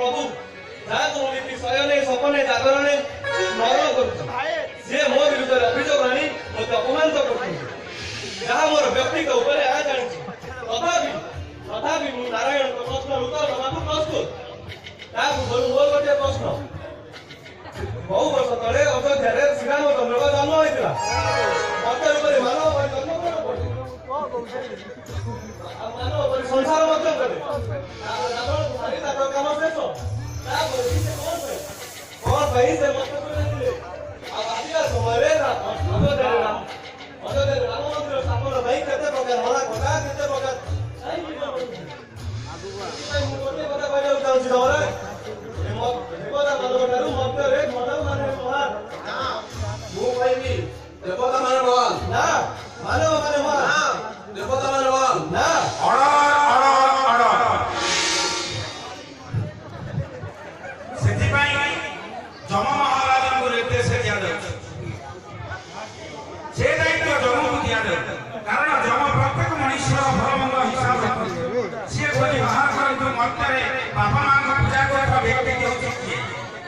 प्रभु ଯାହାକୁ ବୋଲିକି ଶୟନେ ସପନେ ଜାଗରଣେ ସ୍ମରଣ କରୁଛନ୍ତି ଯିଏ ମୋ ବିରୁଦ୍ଧରେ ଅଭିଯୋଗ ଆଣି ମୋତେ ଅପମାନିତ କରୁଛନ୍ତି ଯାହା ମୋର ବ୍ୟକ୍ତିଗତ ଉପରେ ଏହା ଜାଣିଛି ତଥାପି ମୁଁ ନାରାୟଣଙ୍କ ପ୍ରଶ୍ନର ଉତ୍ତର ଦେବାକୁ ପ୍ରସ୍ତୁତ। ତା ପୂର୍ବରୁ ମୋର ଗୋଟିଏ ପ୍ରଶ୍ନ ବହୁ ବର୍ଷ ତଳେ ଅଯୋଧ୍ୟାରେ ଶ୍ରୀରାମଚନ୍ଦ୍ରଙ୍କ ଜନ୍ମ ହୋଇଥିଲା ମତ ଉପରେ ମାନବ ପରି ଜନ୍ମ କଣ ପଡେ ମାନବ ପରି ସଂସାର ମଧ୍ୟ କଲେ ରାବଣକୁ ମାରି ତାଙ୍କର କାମ ଶେଷ। ତାପରେ ସେ କଣ ପାଇଁ ସେ ମତ କରିଥିଲେ ଆଉ ଆସିବା ସମୟରେ ଅଯୋଧ୍ୟାରେ ରାମ ମନ୍ଦିର ସ୍ଥାପନ ପାଇଁ କେତେ ପ୍ରକାର ହଳା କଟା କେତେ ପ୍ରକାର ମୁଁ ଗୋଟିଏ କଥା କହିବାକୁ ଚାହୁଁଛି ତମର ଦେବତା ମାନଙ୍କ ଠାରୁ ମଧ୍ୟରେ ମାନବ ମାନେ ମହାନ ମୁଁ କହିବି ଦେବତା ମାନେ ମହାନ ନା ମାନବ ମାନେ ମହାନ ଦେବତା ମାନେ ମହାନ ନା ସେଥିପାଇଁ ଯମ ମହାରାଜଙ୍କୁ ନିର୍ଦ୍ଦେଶ ଦିଆଯାଉଛି ସେ ଦାୟିତ୍ୱ ଯମକୁ ଦିଆଯାଉଛି କାରଣ ଯମ ପ୍ରତ୍ୟେକ ମଣିଷର ଭଲମନ୍ଦ ହିସାବ ସିଏ ବୋଲି ବାହାର କରନ୍ତୁ ମଧ୍ୟରେ ବାପା ମାଙ୍କ ପୂଜା କରୁଥିବା ବ୍ୟକ୍ତି ହେଉଛି କିଏ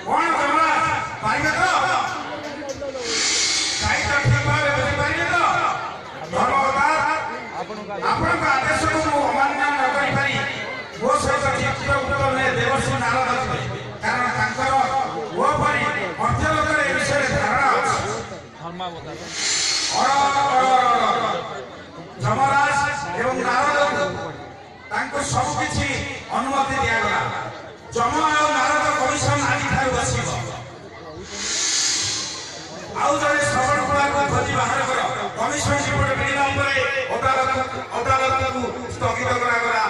କଣ ଯମରାଜ ପାଇବେ ତ ଦାୟିତ୍ୱ ଠିକ ଭାବେ ବୁଝିପାରିବେ ତ ଧର୍ମକର୍ତ୍ତା ଆପଣଙ୍କ ଆଦେଶକୁ ମୁଁ ଅମାନ୍ୟ ନ କରିପାରି ମୋ ସହିତ ଠିକ ଉତ୍ତର ନେଇ ଦେବର୍ଷି ନାରଦ ଥିଲେ କାରଣ ତାଙ୍କର ଓ ପରି ମଧ୍ୟଲୋକରେ ଏ ବିଷୟରେ ଧାରଣା ଅଛି। ଯମରାଜ ଏବଂ ନାରଦ ତାଙ୍କୁ ସବୁ କିଛି ଅନୁମତି ଦିଆଗଲା। ଯମ ଆଉ ନାରଦ କମିଶନ ଆଜିଠାରୁ ବସିବ ଆଉ ଜଣେ ଶ୍ରବଣ କଳାକୁ ଖୋଜି ବାହାର କର କମିଶନ ରିପୋର୍ଟ ମିଳିବା ପରେ ଅଦାଲତକୁ ସ୍ଥଗିତ କରାଗଲା।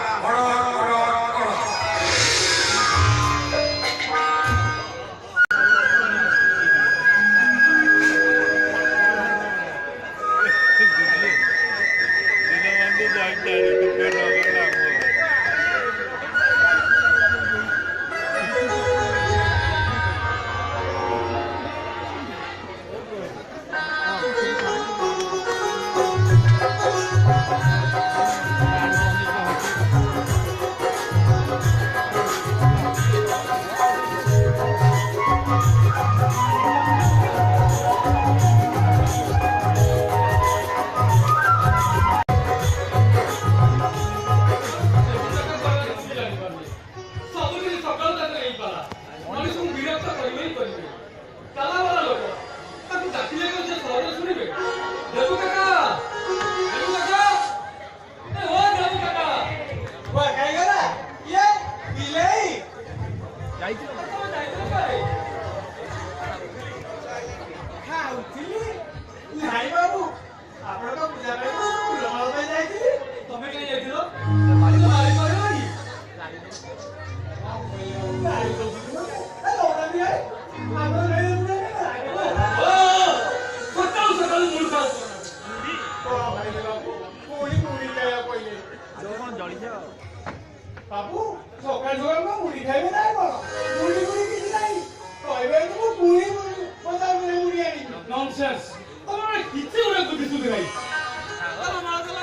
बाबू सकाल सकाल को मुड़ी खाइबे ना कोन मुड़ी किछ नाही कहबे तो मुड़ी पता मुड़ी आनी नॉनसेंस तमरे किछि ओरे बुद्धि सुधि नाही झालो मारला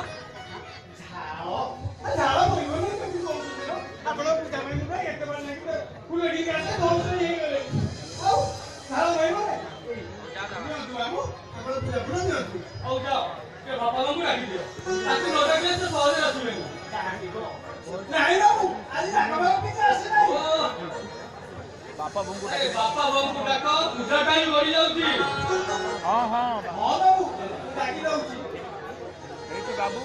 झालो बोइबो नहीं कभी कहू आपण पूजा में भाई एते बार नहीं फुलडी के आसे बहुत सही हे गले आओ झालो बोइबो नहीं बाबू आपण पूजा पूरा नहीं आओ जाओ के बापा को राखी दियो ताकि न देखले तो सहज आसीबे कहानी को नहीं बाबू आज राघव पिता आसे नहीं बापा बंगु डाको पूजा टाइम गड़ी जाउची हां बाबू डाकी जाउची एठी बाबू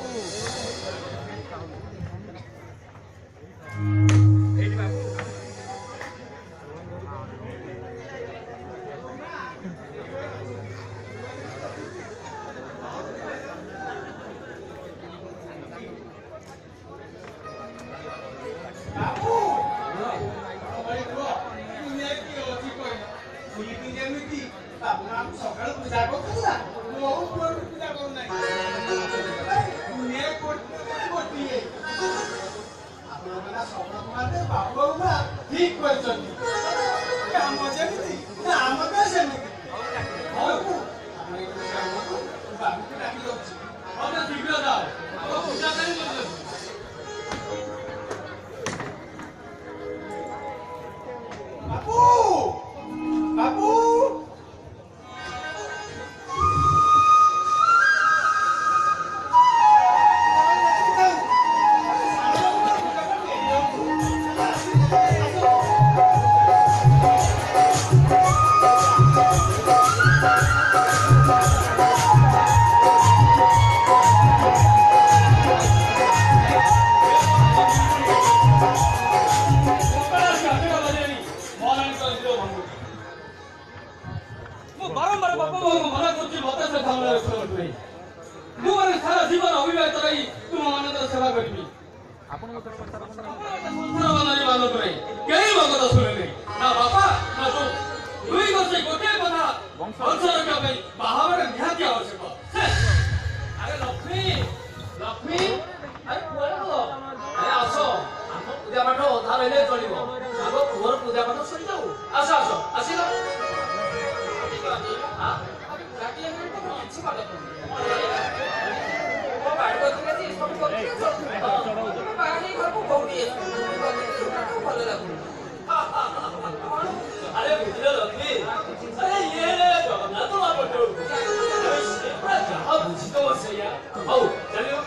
सकाल पूजा करता मो पूजा कर नहीं दुनिया कोटी आपना सब माने बाबू बा ठीक करछनी काम जेमिति नाम का सेमिति बाबू बाबू डाकी दउछि हमरा शीघ्र जाओ पूजा करी दउछि ସଂସାର ବାଲାରେ ମାନ କରେ କେହି ମୋ କଥା ଶୁଣେନି ନା ବାପା ନା ତୁ ଦୁଇ ବର୍ଷ ଗୋଟିଏ କଥା ବଂଶ ରଖିବା ପାଇଁ ବାହା ହେବାଟା ନିହାତି ଆବଶ୍ୟକ ଆରେ ଲକ୍ଷ୍ମୀ ଲକ୍ଷ୍ମୀ ଆରେ କୁଆଡ଼େ ଗଲ ଆରେ ଆସ ଆମ ପୂଜା ପାଠ ଅଧା ରହିଲେ ଚଳିବ ଆଗ ପୁଅର ପୂଜା ପାଠ ସରିଯାଉ ଆସ ଆସ ଆସିଲ अरे बुझले लक्ष्मी अरे ये जगन्नाथ महाप्रभु अरे जहाँ बुझी तो सैया आओ चलियो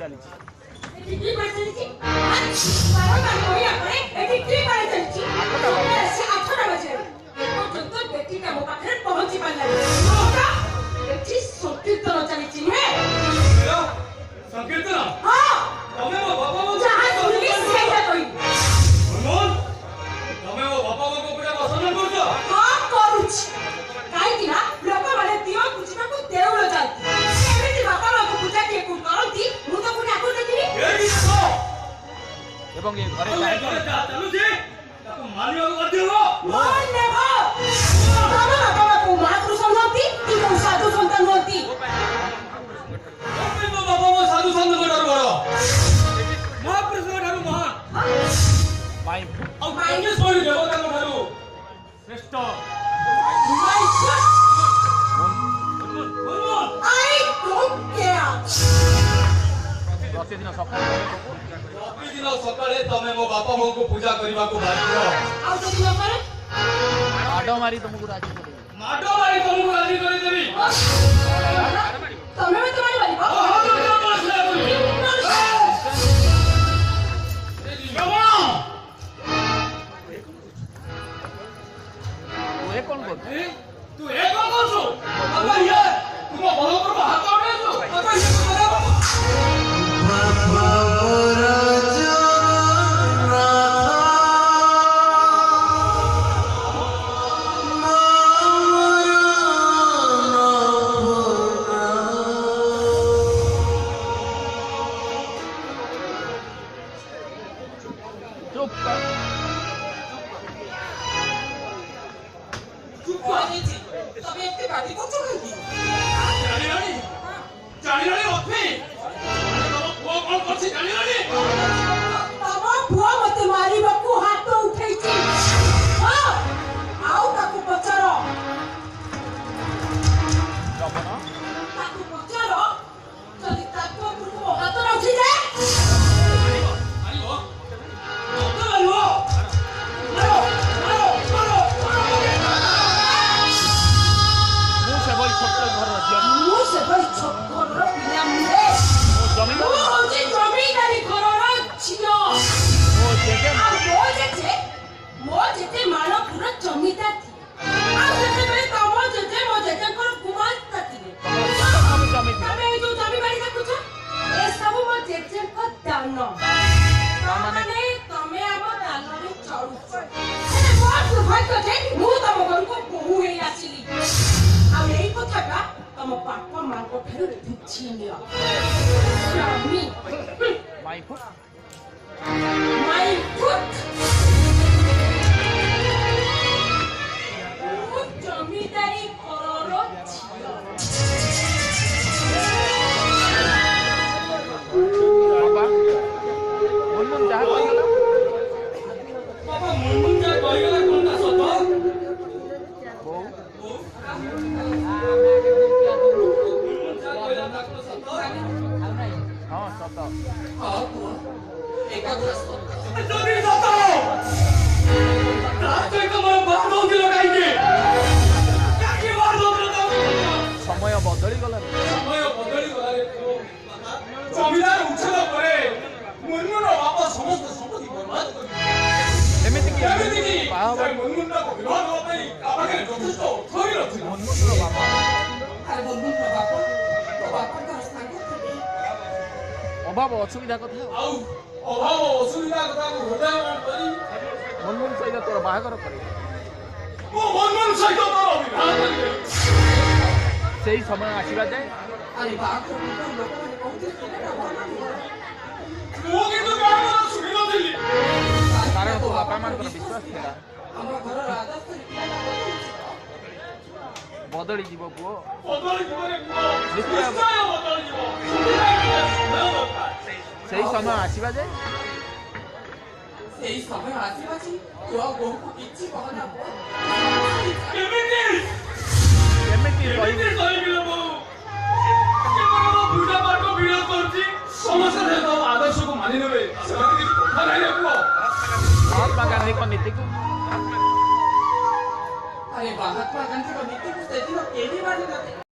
ଚାଲିଛି। ଏଠି କି ପାଣି ଚାଲିଛି? ବାରମ୍ବାର କହିବା ପରେ ଏଠି କି ପାଣି ଚାଲିଛି? ସେ 8ଟା ବାଜିଲାଣି। ଏପର୍ଯ୍ୟନ୍ତ ବେଟିଟା ମୋ ପାଖରେ ପହଞ୍ଚି ପାରିଲାନି। ଏଠି ସଂକୀର୍ତ୍ତନ ଚାଲିଛି ନୁହେଁ? ସଂକୀର୍ତ୍ତନ? ହଁ, ତମେ ମୋ ବାପା ମାଙ୍କୁ ଯାହା ଶୁଣିଲି ସେଇଟା କହିବି। ମନମୋହନ, ତମେ ମୋ ବାପା ମାଙ୍କୁ ପୂଜା ପସନ୍ଦ କରୁଛ? ହଁ, କରୁଛି। କାହିଁକି ନା ଲୋକମାନେ ଦିଅ ପୂଜିବାକୁ ଦେଉଳ ଯାଆନ୍ତି। ଏମିତି ବାପା ମାଙ୍କୁ ପୂଜା କିଏ କରନ୍ତି ମୁଁ ତ ପୁଣି ଆଗରୁ ଦେଖିନି। ଏଇଠି ଦେଖ। ଏବଂ ଏ ଘରେ ଆଉ ଏ କାହିଁକି ଘରେ ଯାହା ଚାଲୁଛି ତାକୁ ମାନିବାକୁ ବାଧ୍ୟ ହବ। ମନ ନେବ। ତମ ବାପା ମା କୋଉ ମହାପୁରୁଷ ନୁହନ୍ତି କି କୋଉ ସାଧୁ ସନ୍ଥ ନୁହନ୍ତି। ତମେ ମୋ ବାପା ମୋ ସାଧୁ ସନ୍ଥଙ୍କ ଠାରୁ ବଡ଼, ମହାପୁରୁଷଙ୍କ ଠାରୁ ମହାନ, ମାଇଁ ଆଉ ବାଗେଶ୍ୱରୀ ଦେବତାଙ୍କ ଠାରୁ ଶ୍ରେଷ୍ଠ। My God, Manmohan, I don't care. ପ୍ରତିଦିନ ସକାଳେ ପ୍ରତିଦିନ ସକାଳେ ତମେ ମୋ ବାପା ମାଙ୍କୁ ପୂଜା କରିବାକୁ ବାଧ୍ୟ। ଆଉ ଯଦି ନ କରେ ମାଡ଼ ମାରି ତମକୁ ରାଜି କରିବି। ମାଡ଼ ମାରି ତମକୁ ରାଜି କରିଦେବି। ତମେ ମତେ ମାରିପାରିବ? ତୁ ଏ କ'ଣ କରୁଛୁ? ତୁ ଏ କ'ଣ କରୁଛୁ? ବାପା ଇଏ ତୁ ମୋ ଭଲ ଉପରକୁ ହାତ ଉଠେଇଛୁ। ବାପା ଇଏ କଣ କରିବା? ଚୁପ୍ କର। ତମେ ଏତେ ଗାଡ଼ି କରୁଛ କାହିଁକି? ଜାଣିଲଣି? ଜାଣିଲଣି ଲକ୍ଷ୍ମୀ? ତମ ପୁଅ କ'ଣ କରୁଛି ଜାଣିଲଣି? ତମ ପୁଅ ମତେ ମାରିବାକୁ ହାତ ଉଠେଇଛି। ହଁ, ଆଉ ତାକୁ ପଚାର। ଜବନ ତାକୁ ପଚାର ଯଦି ତାକୁ ଉପରକୁ ମୋ ହାତ ରଖିଯାଏ। ମାରିବ? ମାରିବ? ମତେ ମାରିବ? ମାର, ମାର, ମାର, ମାର। ମୁଁ ସେଭଳି ଛୋଟ ଘରର ଝିଅ ନୁହେଁ। ମୁଁ ସେଭଳି ଛୋଟ ଘରର ପିଲା ନୁହେଁ। ମୋ ଜମି ମୁଁ ହଉଛି ଜମିଦାରୀ ଘରର ଝିଅ। ମୋ ଜେଜେ ଆଉ ମୋ ଜେଜେ ମାଣପୁର ଜମିଦାର ଥିଲେ। ଆଉ ସେତେବେଳେ ତମ ଜେଜେ ମୋ ଜେଜେଙ୍କର ଗୁମାସ୍ତା ଥିଲେ। ସବୁ ଜମି ଥିଲା। ତମେ ଏଇ ଯୋଉ ଜମି ବାଡ଼ି ଦେଖୁଛ ଏସବୁ ମୋ ଜେଜେଙ୍କ ଦାନ। ମାନେ ତମେ ଆମ ଦାନରେ ଚଳୁଛ। ହେଲେ ମୋର ଦୁର୍ଭାଗ୍ୟ ଯେ ମୁଁ ତମ ଘରକୁ ବୋହୂ ହେଇ ଆସିଲି। ଆଉ ଏଇ କଥାଟା ତମ ବାପା ମାଙ୍କ ଠାରୁ ବୁଝି ନିଅ। ସ୍ୱାମୀ ମାଇଁ ଫୁଟ My foot. ମୁଁ ଜମିଦାରୀ ଘରର ଝିଅ। ବାବା ମନମୋହନ ଯାହା କହିଗଲା ବାପା ମନମୋହନ ଯାହା କହିଗଲା କ'ଣଟା ସତ? ବୋଉ ମନମୋହନ ଯାହା କହିଲା ତା କ'ଣ ସତ? ହଁ ସତ। ହଁ ପୁଅ, ଏ କଥା ସତ। ଯଦି ସତ ତା ସହିତ ମୋର ବାଦ ଦିଲ କାହିଁକି? କାହିଁକି ବାଦ ଦିଲ ତମେ? ସମୟ ବଦଳିଗଲା। ସମୟ ବଦଳିଗଲାରେ ପୁଅ। ବାପା, ଜମିଦାର ଉଚ୍ଛେଦ ପରେ ମନମୋହନର ବାପା ସମସ୍ତ ସମ୍ପତ୍ତି ବର୍ବାଦ କରିଦେଲେ। ଏମିତିକି ଏମିତିକି ବାହା ସେ ମନମୋହନଟାକୁ ବିବାହ ଦେବା ପାଇଁ ତା ପାଖରେ ଯଥେଷ୍ଟ ଅର୍ଥ ହିଁ ନଥିଲା। ମନମୋହନର ବାବା ଆରେ ବନ୍ଧୁଙ୍କ ବାପା ତୋ ବାପାଙ୍କର ସାଙ୍ଗ ଥିଲେ। ଅଭାବ ଅସୁବିଧା କଥା ଆଉ ଅଭାବ ଅସୁବିଧା କଥାକୁ ହୃଦୟଙ୍ଗମ କରି ମନମୋହନ ସହିତ ତୋର ବାହାଘର କରେ। ମୁଁ ମନମୋହନ ସହିତ ମୋର ବିବାହ କରିବି। ସେଇ ସମୟ ଆସିବା ଯାଏ ଆରେ ବାହାଘର ପୂର୍ବରୁ ଲୋକମାନେ କହୁଥିଲେ ପିଲାଟା ଭଲ ନୁହଁ। ମୁଁ କିନ୍ତୁ ବାହାଘର ଶୁଣିନଥିଲି। କାରଣ ତୋ ବାପା ମାଙ୍କର ବିଶ୍ୱାସ ଥିଲା ଆମ ଘରର ଆଦର୍ଶରେ ପିଲାଟା ବଦଳିଯିବ ପୁଅ। ବଦଳିଯିବରେ ପୁଅ ନିଶ୍ଚୟ ନିଶ୍ଚୟ ବଦଳିଯିବ। ସମୟ ଦରକାର। ସେଇ ସମୟ ଆସିବା ଯାଏ ସେଇ ସମୟ ଆସିବା ଯେ ତୁ ଆଉ ବୋହୂକୁ କିଛି କହନା ପୁଅ। କେମିତି କେମିତି କେମିତି କହିବି? ସହିବି ଲୋ ବୋଉ? କେବଳ ମୋ ପୂଜା ପାଠ ବିରୋଧ କରୁଛି। ସମସ୍ତେ ତ ଆଦର୍ଶକୁ ମାନି ନେବେ ସେମାନେ କିଛି କଥା ନାହିଁ ରେ ପୁଅ। ମହାତ୍ମା ଗାନ୍ଧୀଙ୍କ ନୀତିକୁ ଆରେ ମହାତ୍ମା ଗାନ୍ଧୀଙ୍କ ନୀତିକୁ ସେଦିନ କେହି ମାନି ନଥିଲେ।